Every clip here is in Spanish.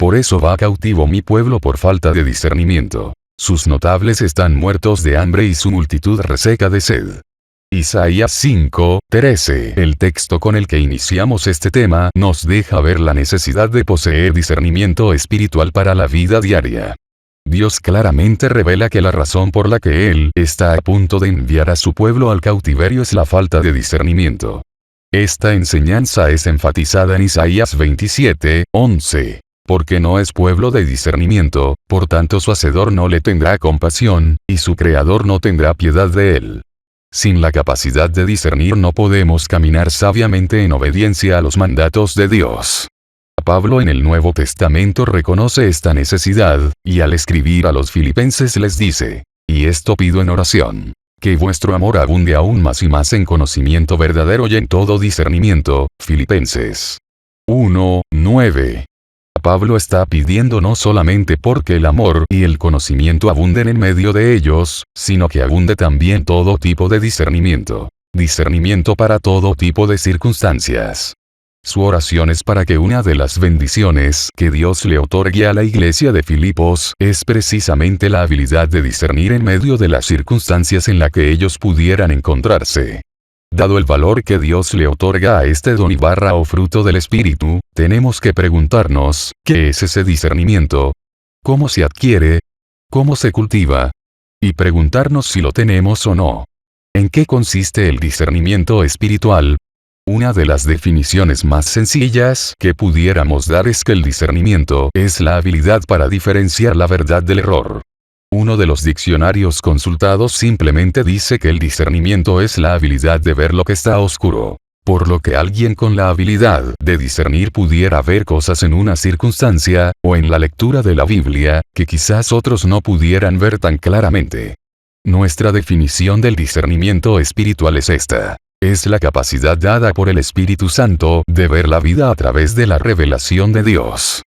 Por eso va cautivo mi pueblo por falta de discernimiento. Sus notables están muertos de hambre y su multitud reseca de sed. Isaías 5:13. El texto con el que iniciamos este tema nos deja ver la necesidad de poseer discernimiento espiritual para la vida diaria. Dios claramente revela que la razón por la que Él está a punto de enviar a su pueblo al cautiverio es la falta de discernimiento. Esta enseñanza es enfatizada en Isaías 27:11. Porque no es pueblo de discernimiento, por tanto su Hacedor no le tendrá compasión, y su Creador no tendrá piedad de él. Sin la capacidad de discernir no podemos caminar sabiamente en obediencia a los mandatos de Dios. Pablo en el Nuevo Testamento reconoce esta necesidad, y al escribir a los filipenses les dice, y esto pido en oración, que vuestro amor abunde aún más y más en conocimiento verdadero y en todo discernimiento. Filipenses 1:9. Pablo está pidiendo no solamente porque el amor y el conocimiento abunden en medio de ellos, sino que abunde también todo tipo de discernimiento. Discernimiento para todo tipo de circunstancias. Su oración es para que una de las bendiciones que Dios le otorgue a la iglesia de Filipos es precisamente la habilidad de discernir en medio de las circunstancias en las que ellos pudieran encontrarse. Dado el valor que Dios le otorga a este don o fruto del Espíritu, tenemos que preguntarnos, ¿qué es ese discernimiento? ¿Cómo se adquiere? ¿Cómo se cultiva? Y preguntarnos si lo tenemos o no. ¿En qué consiste el discernimiento espiritual? Una de las definiciones más sencillas que pudiéramos dar es que el discernimiento es la habilidad para diferenciar la verdad del error. Uno de los diccionarios consultados simplemente dice que el discernimiento es la habilidad de ver lo que está oscuro. Por lo que alguien con la habilidad de discernir pudiera ver cosas en una circunstancia, o en la lectura de la Biblia, que quizás otros no pudieran ver tan claramente. Nuestra definición del discernimiento espiritual es esta. Es la capacidad dada por el Espíritu Santo de ver la vida a través de la revelación de Dios.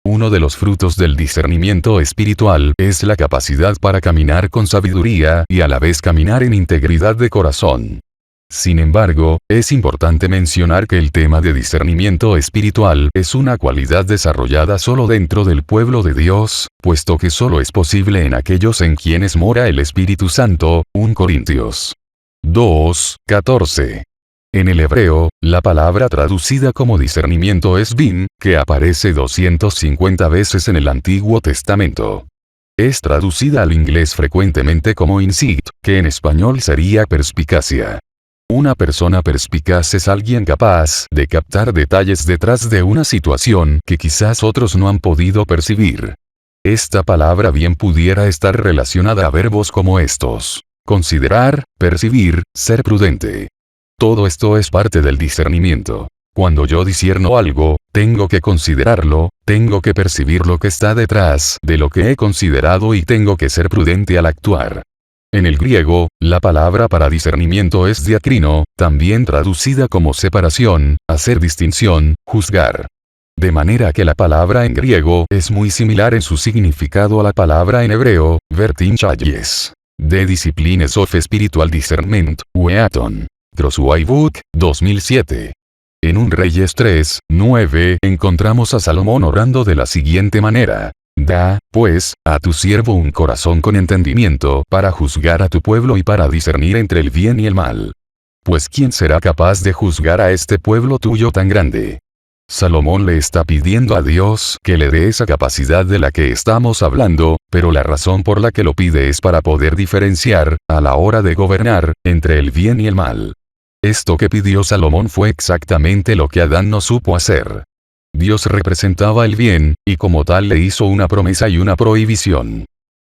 Uno de los frutos del discernimiento espiritual es la capacidad para caminar con sabiduría y a la vez caminar en integridad de corazón. Sin embargo, es importante mencionar que el tema de discernimiento espiritual es una cualidad desarrollada solo dentro del pueblo de Dios, puesto que solo es posible en aquellos en quienes mora el Espíritu Santo. 1 Corintios 2:14. En el hebreo, la palabra traducida como discernimiento es bin, que aparece 250 veces en el Antiguo Testamento. Es traducida al inglés frecuentemente como insight, que en español sería perspicacia. Una persona perspicaz es alguien capaz de captar detalles detrás de una situación que quizás otros no han podido percibir. Esta palabra bien pudiera estar relacionada a verbos como estos: considerar, percibir, ser prudente. Todo esto es parte del discernimiento. Cuando yo discierno algo, tengo que considerarlo, tengo que percibir lo que está detrás de lo que he considerado y tengo que ser prudente al actuar. En el griego, la palabra para discernimiento es diacrino, también traducida como separación, hacer distinción, juzgar. De manera que la palabra en griego es muy similar en su significado a la palabra en hebreo, vertinchayes. The Disciplines of Spiritual Discernment, Weaton. Crossway Book, 2007. En 1 Reyes 3:9 encontramos a Salomón orando de la siguiente manera: da, pues, a tu siervo un corazón con entendimiento para juzgar a tu pueblo y para discernir entre el bien y el mal. Pues ¿quién será capaz de juzgar a este pueblo tuyo tan grande? Salomón le está pidiendo a Dios que le dé esa capacidad de la que estamos hablando, pero la razón por la que lo pide es para poder diferenciar, a la hora de gobernar, entre el bien y el mal. Esto que pidió Salomón fue exactamente lo que Adán no supo hacer. Dios representaba el bien, y como tal le hizo una promesa y una prohibición.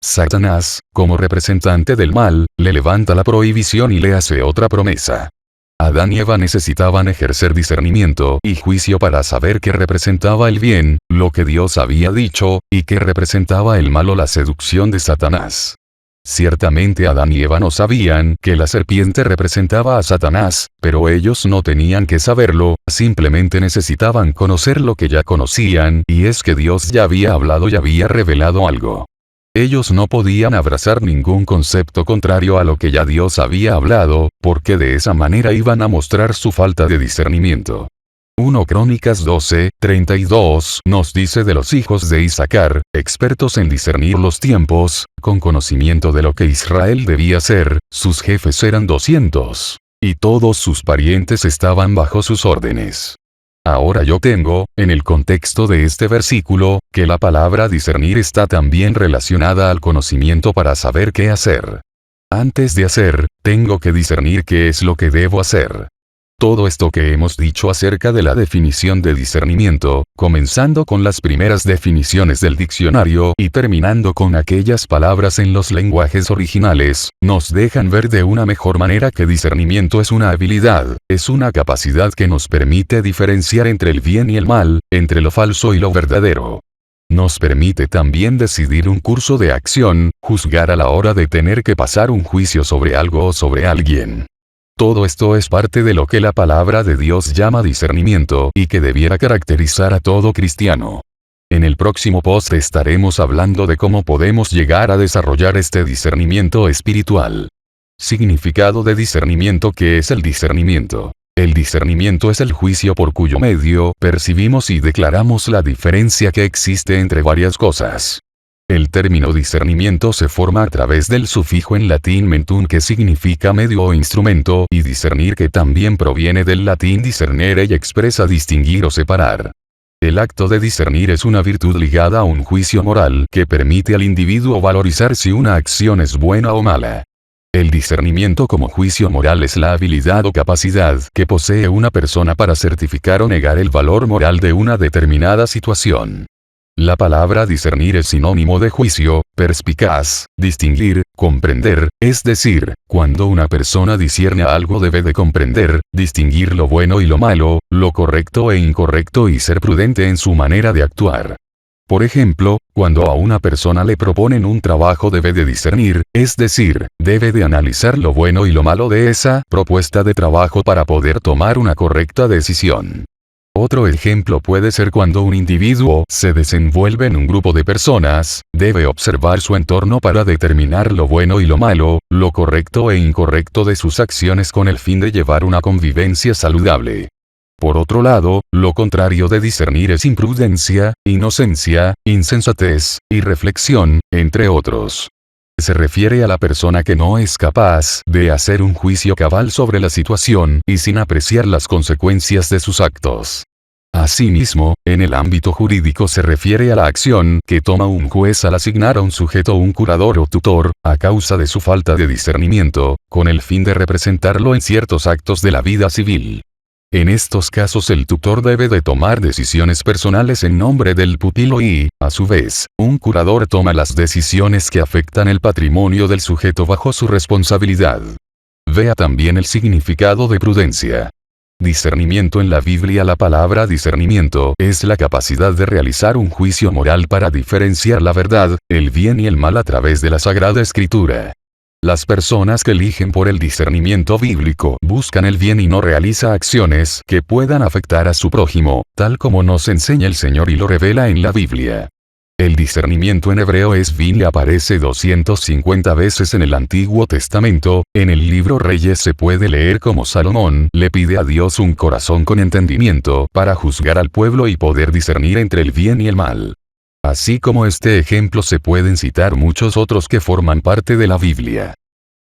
Satanás, como representante del mal, le levanta la prohibición y le hace otra promesa. Adán y Eva necesitaban ejercer discernimiento y juicio para saber qué representaba el bien, lo que Dios había dicho, y qué representaba el mal o la seducción de Satanás. Ciertamente Adán y Eva no sabían que la serpiente representaba a Satanás, pero ellos no tenían que saberlo, simplemente necesitaban conocer lo que ya conocían, y es que Dios ya había hablado y había revelado algo. Ellos no podían abrazar ningún concepto contrario a lo que ya Dios había hablado, porque de esa manera iban a mostrar su falta de discernimiento. 1 Crónicas 12:32 nos dice de los hijos de Isacar, expertos en discernir los tiempos, con conocimiento de lo que Israel debía hacer, sus jefes eran 200. Y todos sus parientes estaban bajo sus órdenes. Ahora yo tengo, en el contexto de este versículo, que la palabra discernir está también relacionada al conocimiento para saber qué hacer. Antes de hacer, tengo que discernir qué es lo que debo hacer. Todo esto que hemos dicho acerca de la definición de discernimiento, comenzando con las primeras definiciones del diccionario y terminando con aquellas palabras en los lenguajes originales, nos dejan ver de una mejor manera que discernimiento es una habilidad, es una capacidad que nos permite diferenciar entre el bien y el mal, entre lo falso y lo verdadero. Nos permite también decidir un curso de acción, juzgar a la hora de tener que pasar un juicio sobre algo o sobre alguien. Todo esto es parte de lo que la palabra de Dios llama discernimiento y que debiera caracterizar a todo cristiano. En el próximo post estaremos hablando de cómo podemos llegar a desarrollar este discernimiento espiritual. Significado de discernimiento. ¿Qué es el discernimiento? El discernimiento es el juicio por cuyo medio percibimos y declaramos la diferencia que existe entre varias cosas. El término discernimiento se forma a través del sufijo en latín mentum, que significa medio o instrumento, y discernir, que también proviene del latín discernere y expresa distinguir o separar. El acto de discernir es una virtud ligada a un juicio moral que permite al individuo valorizar si una acción es buena o mala. El discernimiento como juicio moral es la habilidad o capacidad que posee una persona para certificar o negar el valor moral de una determinada situación. La palabra discernir es sinónimo de juicio, perspicaz, distinguir, comprender, es decir, cuando una persona discierne algo debe de comprender, distinguir lo bueno y lo malo, lo correcto e incorrecto y ser prudente en su manera de actuar. Por ejemplo, cuando a una persona le proponen un trabajo debe de discernir, es decir, debe de analizar lo bueno y lo malo de esa propuesta de trabajo para poder tomar una correcta decisión. Otro ejemplo puede ser cuando un individuo se desenvuelve en un grupo de personas, debe observar su entorno para determinar lo bueno y lo malo, lo correcto e incorrecto de sus acciones con el fin de llevar una convivencia saludable. Por otro lado, lo contrario de discernir es imprudencia, inocencia, insensatez, irreflexión, entre otros. Se refiere a la persona que no es capaz de hacer un juicio cabal sobre la situación y sin apreciar las consecuencias de sus actos. Asimismo, en el ámbito jurídico se refiere a la acción que toma un juez al asignar a un sujeto un curador o tutor, a causa de su falta de discernimiento, con el fin de representarlo en ciertos actos de la vida civil. En estos casos el tutor debe de tomar decisiones personales en nombre del pupilo y, a su vez, un curador toma las decisiones que afectan el patrimonio del sujeto bajo su responsabilidad. Vea también el significado de prudencia. Discernimiento en la Biblia. La palabra discernimiento es la capacidad de realizar un juicio moral para diferenciar la verdad, el bien y el mal a través de la Sagrada Escritura. Las personas que eligen por el discernimiento bíblico buscan el bien y no realizan acciones que puedan afectar a su prójimo, tal como nos enseña el Señor y lo revela en la Biblia. El discernimiento en hebreo es bin y aparece 250 veces en el Antiguo Testamento. En el libro Reyes se puede leer como Salomón le pide a Dios un corazón con entendimiento para juzgar al pueblo y poder discernir entre el bien y el mal. Así como este ejemplo se pueden citar muchos otros que forman parte de la Biblia.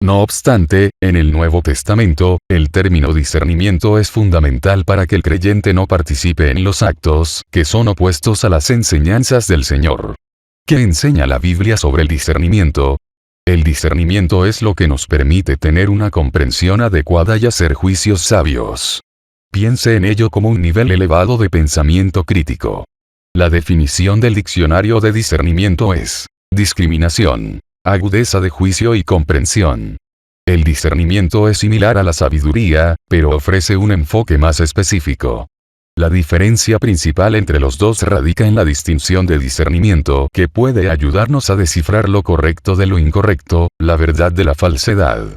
No obstante, en el Nuevo Testamento, el término discernimiento es fundamental para que el creyente no participe en los actos que son opuestos a las enseñanzas del Señor. ¿Qué enseña la Biblia sobre el discernimiento? El discernimiento es lo que nos permite tener una comprensión adecuada y hacer juicios sabios. Piense en ello como un nivel elevado de pensamiento crítico. La definición del diccionario de discernimiento es: discriminación, agudeza de juicio y comprensión. El discernimiento es similar a la sabiduría, pero ofrece un enfoque más específico. La diferencia principal entre los dos radica en la distinción de discernimiento, que puede ayudarnos a descifrar lo correcto de lo incorrecto, la verdad de la falsedad.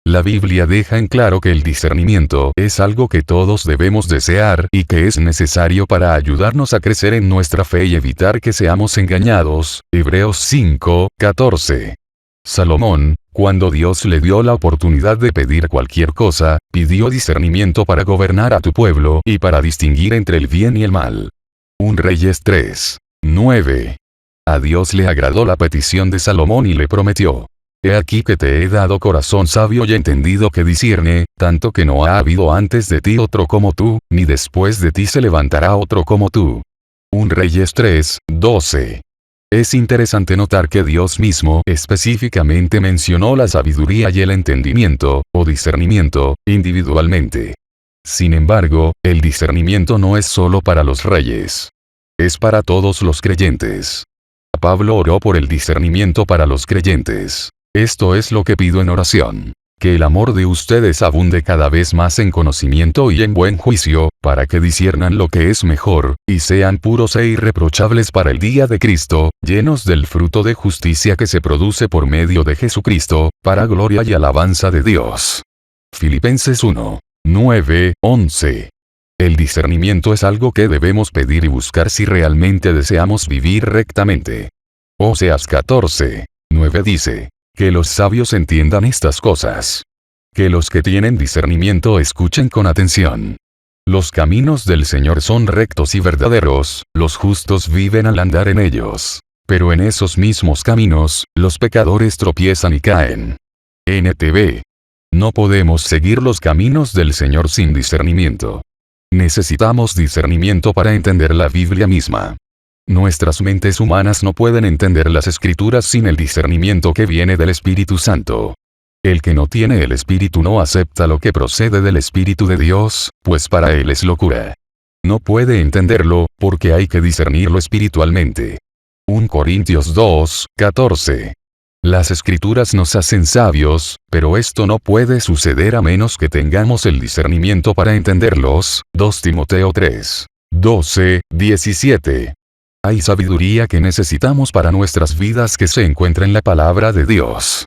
La Biblia deja en claro que el discernimiento es algo que todos debemos desear y que es necesario para ayudarnos a crecer en nuestra fe y evitar que seamos engañados. Hebreos 5:14. Salomón, Cuando Dios le dio la oportunidad de pedir cualquier cosa, pidió discernimiento para gobernar a tu pueblo y para distinguir entre el bien y el mal. 1 Reyes 3. 9. A Dios le agradó la petición de Salomón y le prometió: He aquí que te he dado corazón sabio y entendido que discierne, tanto que no ha habido antes de ti otro como tú, ni después de ti se levantará otro como tú. 1 Reyes 3, 12. Es interesante notar que Dios mismo específicamente mencionó la sabiduría y el entendimiento, o discernimiento, individualmente. Sin embargo, el discernimiento no es solo para los reyes. Es para todos los creyentes. Pablo oró por el discernimiento para los creyentes. Esto es lo que pido en oración: que el amor de ustedes abunde cada vez más en conocimiento y en buen juicio, para que disciernan lo que es mejor, y sean puros e irreprochables para el día de Cristo, llenos del fruto de justicia que se produce por medio de Jesucristo, para gloria y alabanza de Dios. Filipenses 1, 9, 11. El discernimiento es algo que debemos pedir y buscar si realmente deseamos vivir rectamente. Oseas 14, 9 dice: Que los sabios entiendan estas cosas. Que los que tienen discernimiento escuchen con atención. Los caminos del Señor son rectos y verdaderos, los justos viven al andar en ellos. Pero en esos mismos caminos, los pecadores tropiezan y caen. NTV. No podemos seguir los caminos del Señor sin discernimiento. Necesitamos discernimiento para entender la Biblia misma. Nuestras mentes humanas no pueden entender las Escrituras sin el discernimiento que viene del Espíritu Santo. El que no tiene el Espíritu no acepta lo que procede del Espíritu de Dios, pues para él es locura. No puede entenderlo, porque hay que discernirlo espiritualmente. 1 Corintios 2, 14. Las Escrituras nos hacen sabios, pero esto no puede suceder a menos que tengamos el discernimiento para entenderlos. 2 Timoteo 3, 12, 17. Hay sabiduría que necesitamos para nuestras vidas que se encuentra en la palabra de Dios.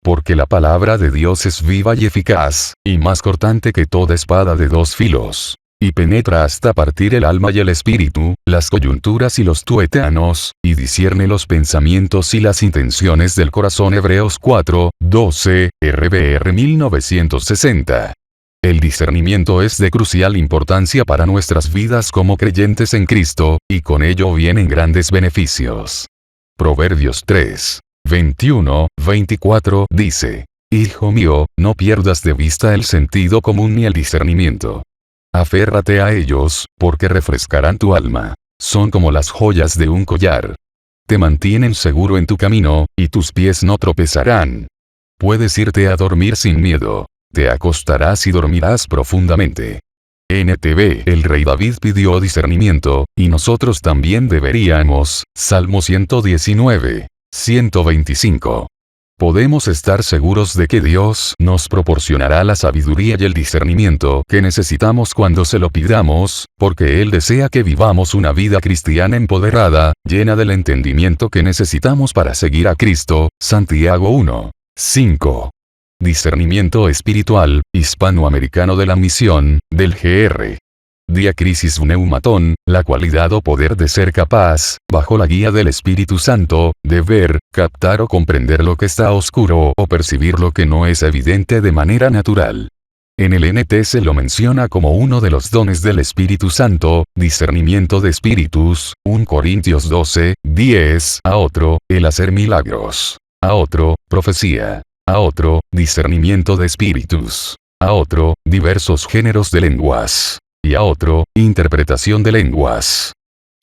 Porque la palabra de Dios es viva y eficaz, y más cortante que toda espada de dos filos. Y penetra hasta partir el alma y el espíritu, las coyunturas y los tuétanos, y discierne los pensamientos y las intenciones del corazón. Hebreos 4, 12, RBR 1960. El discernimiento es de crucial importancia para nuestras vidas como creyentes en Cristo, y con ello vienen grandes beneficios. Proverbios 3, 21, 24 dice: Hijo mío, no pierdas de vista el sentido común ni el discernimiento. Aférrate a ellos, porque refrescarán tu alma. Son como las joyas de un collar. Te mantienen seguro en tu camino, y tus pies no tropezarán. Puedes irte a dormir sin miedo. Te acostarás y dormirás profundamente. NTV. El rey David pidió discernimiento, y nosotros también deberíamos. Salmo 119, 125. Podemos estar seguros de que Dios nos proporcionará la sabiduría y el discernimiento que necesitamos cuando se lo pidamos, porque Él desea que vivamos una vida cristiana empoderada, llena del entendimiento que necesitamos para seguir a Cristo. Santiago 1, 5. Discernimiento espiritual, hispanoamericano de la misión, del Gr. Diacrisis pneumatón, la cualidad o poder de ser capaz, bajo la guía del Espíritu Santo, de ver, captar o comprender lo que está oscuro o percibir lo que no es evidente de manera natural. En el NT se lo menciona como uno de los dones del Espíritu Santo: discernimiento de espíritus. 1 Corintios 12, 10. A otro, el hacer milagros. A otro, profecía. A otro, discernimiento de espíritus. A otro, diversos géneros de lenguas. Y a otro, interpretación de lenguas,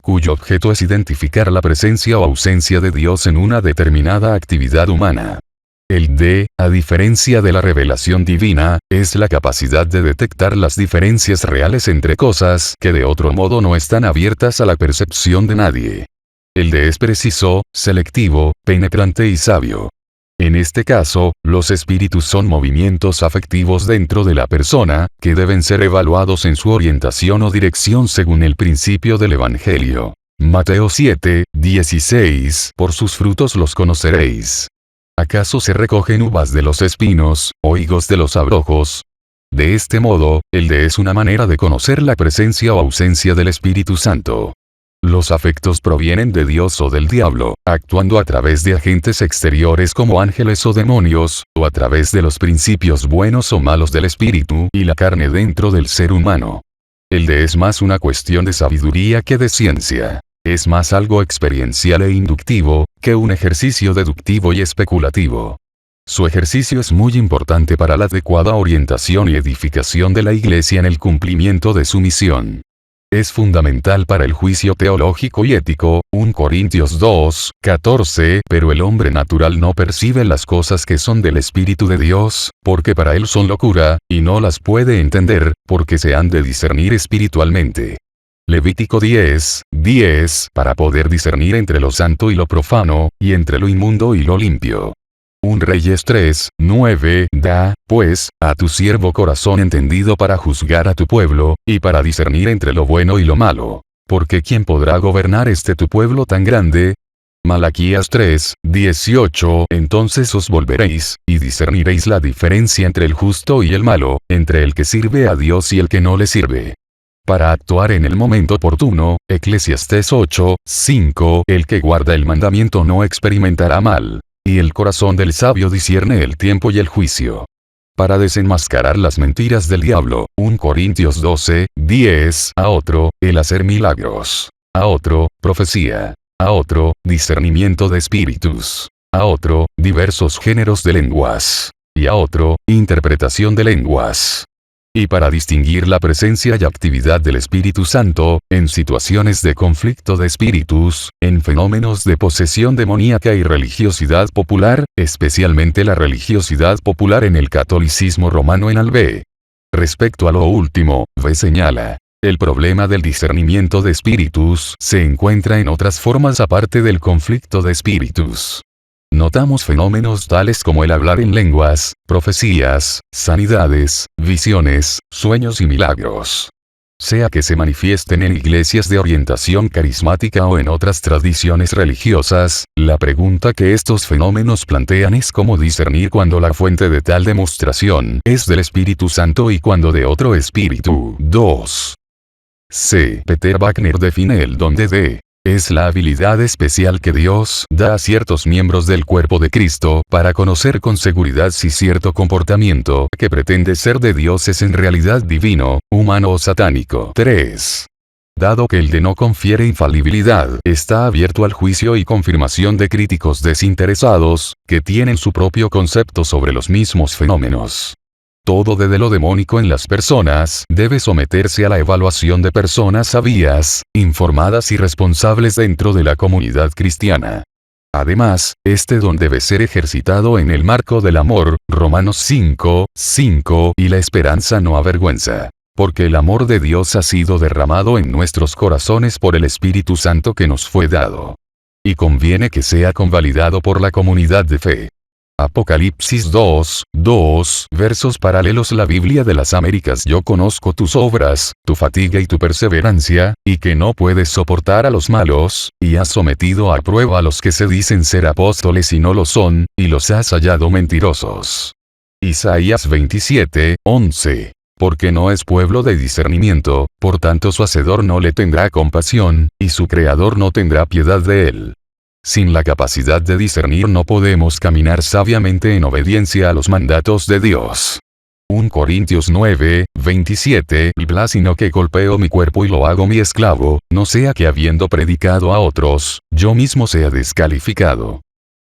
cuyo objeto es identificar la presencia o ausencia de Dios en una determinada actividad humana. El D, a diferencia de la revelación divina, es la capacidad de detectar las diferencias reales entre cosas que de otro modo no están abiertas a la percepción de nadie. El D es preciso, selectivo, penetrante y sabio. En este caso, los espíritus son movimientos afectivos dentro de la persona, que deben ser evaluados en su orientación o dirección según el principio del Evangelio. Mateo 7, 16. Por sus frutos los conoceréis. ¿Acaso se recogen uvas de los espinos, o higos de los abrojos? De este modo, el D es una manera de conocer la presencia o ausencia del Espíritu Santo. Los afectos provienen de Dios o del diablo, actuando a través de agentes exteriores como ángeles o demonios, o a través de los principios buenos o malos del espíritu y la carne dentro del ser humano. El de es más una cuestión de sabiduría que de ciencia. Es más algo experiencial e inductivo, que un ejercicio deductivo y especulativo. Su ejercicio es muy importante para la adecuada orientación y edificación de la Iglesia en el cumplimiento de su misión. Es fundamental para el juicio teológico y ético, 1 Corintios 2, 14, pero el hombre natural no percibe las cosas que son del Espíritu de Dios, porque para él son locura, y no las puede entender, porque se han de discernir espiritualmente. Levítico 10, 10, para poder discernir entre lo santo y lo profano, y entre lo inmundo y lo limpio. 1 Reyes 3, 9, da, pues, a tu siervo corazón entendido para juzgar a tu pueblo, y para discernir entre lo bueno y lo malo. Porque ¿quién podrá gobernar tu pueblo tan grande? Malaquías 3, 18, entonces os volveréis, y discerniréis la diferencia entre el justo y el malo, entre el que sirve a Dios y el que no le sirve. Para actuar en el momento oportuno, Eclesiastés 8, 5, el que guarda el mandamiento no experimentará mal. Y el corazón del sabio discierne el tiempo y el juicio. Para desenmascarar las mentiras del diablo, 1 Corintios 12, 10, a otro, el hacer milagros. A otro, profecía. A otro, discernimiento de espíritus. A otro, diversos géneros de lenguas. Y a otro, interpretación de lenguas. Y para distinguir la presencia y actividad del Espíritu Santo, en situaciones de conflicto de espíritus, en fenómenos de posesión demoníaca y religiosidad popular, especialmente la religiosidad popular en el catolicismo romano en Albe. Respecto a lo último, V señala. El problema del discernimiento de espíritus se encuentra en otras formas aparte del conflicto de espíritus. Notamos fenómenos tales como el hablar en lenguas, profecías, sanidades, visiones, sueños y milagros. Sea que se manifiesten en iglesias de orientación carismática o en otras tradiciones religiosas, la pregunta que estos fenómenos plantean es cómo discernir cuando la fuente de tal demostración es del Espíritu Santo y cuando de otro espíritu. 2. C. Peter Wagner define el don de es la habilidad especial que Dios da a ciertos miembros del cuerpo de Cristo para conocer con seguridad si cierto comportamiento que pretende ser de Dios es en realidad divino, humano o satánico. 3. Dado que el de no confiere infalibilidad, está abierto al juicio y confirmación de críticos desinteresados, que tienen su propio concepto sobre los mismos fenómenos. Todo de lo demónico en las personas debe someterse a la evaluación de personas sabias, informadas y responsables dentro de la comunidad cristiana. Además, este don debe ser ejercitado en el marco del amor, Romanos 5, 5, y la esperanza no avergüenza. Porque el amor de Dios ha sido derramado en nuestros corazones por el Espíritu Santo que nos fue dado. Y conviene que sea convalidado por la comunidad de fe. Apocalipsis 2, 2, versos paralelos. La Biblia de las Américas. Yo conozco tus obras, tu fatiga y tu perseverancia, y que no puedes soportar a los malos, y has sometido a prueba a los que se dicen ser apóstoles y no lo son, y los has hallado mentirosos. Isaías 27, 11. Porque no es pueblo de discernimiento, por tanto su hacedor no le tendrá compasión, y su creador no tendrá piedad de él. Sin la capacidad de discernir no podemos caminar sabiamente en obediencia a los mandatos de Dios. 1 Corintios 9, 27, bla, sino que golpeo mi cuerpo y lo hago mi esclavo, no sea que habiendo predicado a otros, yo mismo sea descalificado.